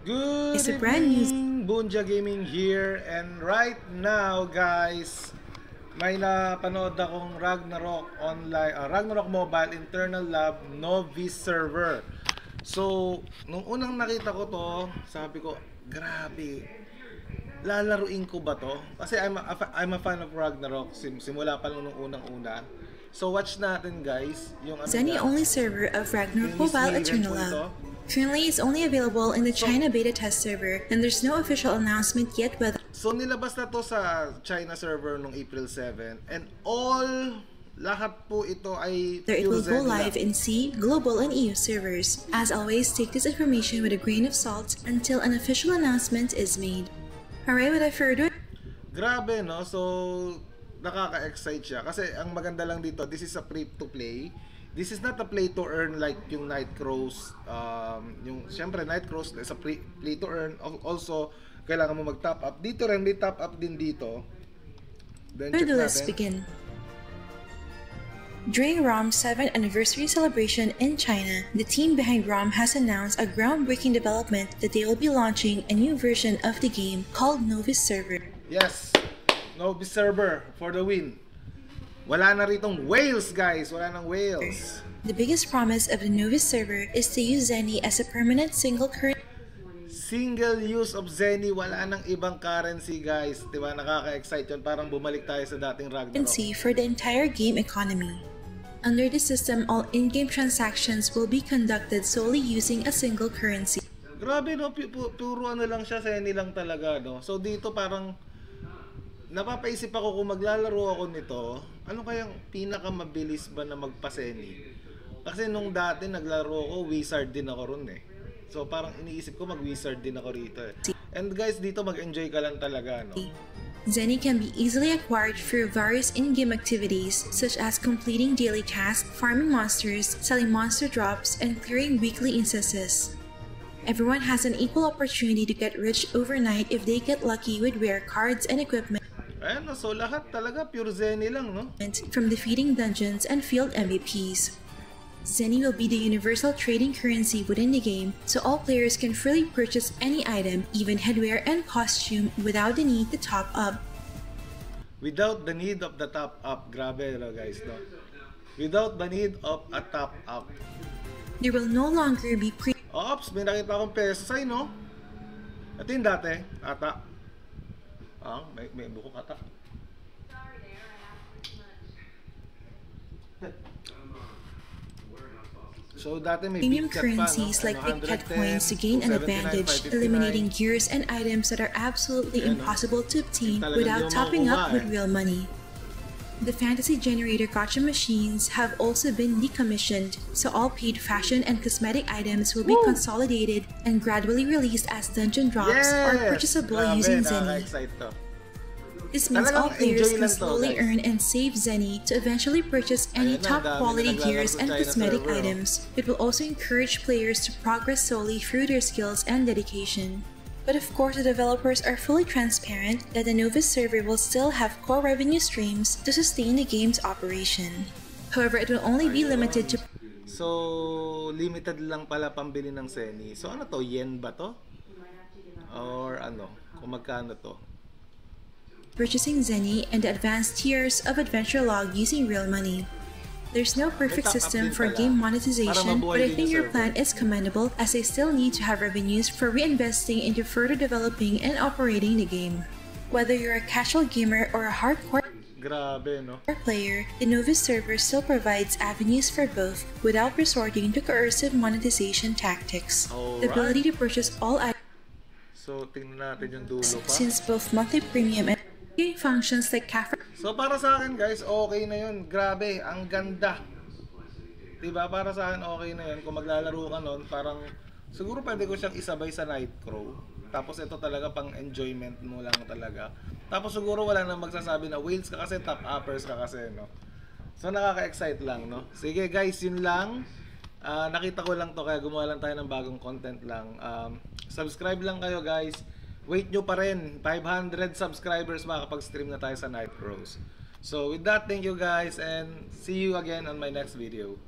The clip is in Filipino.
Good It's a brand new evening, Bunja Gaming here, and right now guys, may napanood akong Ragnarok online, Ragnarok Mobile Internal Lab Novice Server. So, nung unang nakita ko to, sabi ko, grabe, lalaruin ko ba to? Kasi I'm a fan of Ragnarok, simula pa nung unang-una. So, watch natin guys, yung ano Zenny niya. only server of Ragnarok Mobile Eternal Lab. Currently, it's only available in the China beta test server, and there's no official announcement yet whether. So nilabas na to sa China server noong April 7, and lahat po ito ay It will go Zenny live lang. in C, global, and EU servers. As always, take this information with a grain of salt until an official announcement is made. Alright, without further ado, Grabe no, so nakaka-excite siya kasi ang maganda lang dito, this is a free to play. This is not a play to earn like yung Night Crows. Yung syempre Night Crows is a play to earn. Also, kailangan mo mag-top up. Dito rin may top up din dito. Then check let's natin. begin. During ROM's 7th anniversary celebration in China, the team behind ROM has announced a groundbreaking development that they will be launching a new version of the game called Novice Server. Yes, Novice Server for the win. Wala na ritong whales guys, wala nang whales. The biggest promise of the Novice server is to use Zenny as a permanent single currency Single use of Zenny, wala nang ibang currency guys. Diba, nakaka-excite yun. Parang bumalik tayo sa dating Ragnarok. for the entire game economy. Under the system, all in-game transactions will be conducted solely using a single currency. Grabe no, puro ano lang siya, Zenny lang talaga no. So dito parang napapaisip ako kung maglalaro ako nito, ano kayang pinakamabilis ba na magpa-Zenny? Kasi nung dati naglaro ako, Wizard din ako ron eh. So parang iniisip ko mag-Wizard din ako rito eh. And guys, dito mag-enjoy ka lang talaga no. Zenny can be easily acquired through various in-game activities such as completing daily tasks, farming monsters, selling monster drops, and clearing weekly instances. Everyone has an equal opportunity to get rich overnight if they get lucky with rare cards and equipment. Ayan no, so lahat talaga pure Zenny lang no. From defeating dungeons and field MVPs. Zenny will be the universal trading currency within the game, so all players can freely purchase any item, even headwear and costume, without the need to top up. Without the need of the top up, grabe no guys no. Without the need of a top up. There will no longer be Ops, may nakita akong peso sign no. Ito yung dati, ata. May buko ata. So dati may premium big cat pa, no? currencies like Big Cat 110, coins to gain an 279, advantage, 559. eliminating gears and items that are absolutely Ayan, no? impossible to obtain Talagang without di mo topping up makukuha, with real money. The fantasy generator gacha machines have also been decommissioned, so all paid fashion and cosmetic items will be consolidated and gradually released as dungeon drops or purchasable Grabe, using Zenny. nakaka-excite to. This means Talagang all players enjoy can lang to, slowly guys. earn and save Zenny to eventually purchase any Ayan na, top dami quality naglalaro gears sa and China cosmetic server, oh. items. It will also encourage players to progress solely through their skills and dedication. But of course, the developers are fully transparent that the Novice server will still have core revenue streams to sustain the game's operation. However, it will only be limited to So, limited lang pala pambili ng Zenny. So, ano to? Yen ba to? Or ano? Kung magkano to? purchasing Zenny and the advanced tiers of Adventure Log using real money. There's no perfect May top up system din for pala. game Para monetization, but mabuhay I din think yung your server. plan is commendable as they still need to have revenues for reinvesting into further developing and operating the game. Whether you're a casual gamer or a hardcore Grabe, no? player, the Novice server still provides avenues for both without resorting to coercive monetization tactics. The ability to purchase all items So, tingnan natin yung dulo pa. since both monthly premium and game functions like cafe. So, para sa akin, guys, okay na yun. Grabe, ang ganda. Diba? Para sa akin, okay na yun. Kung maglalaro ka nun, parang, siguro pwede ko siyang isabay sa Nightcrow. Tapos ito talaga pang enjoyment mo lang talaga. Tapos siguro wala nang magsasabi na whales ka kasi, top uppers ka kasi, no? So, nakaka-excite lang, no? Sige, guys, yun lang. Nakita ko lang to, kaya gumawa lang tayo ng bagong content lang. Subscribe lang kayo, guys. Wait nyo pa rin. 500 subscribers makakapag-stream na tayo sa Nightcrows. So, with that, thank you guys and see you again on my next video.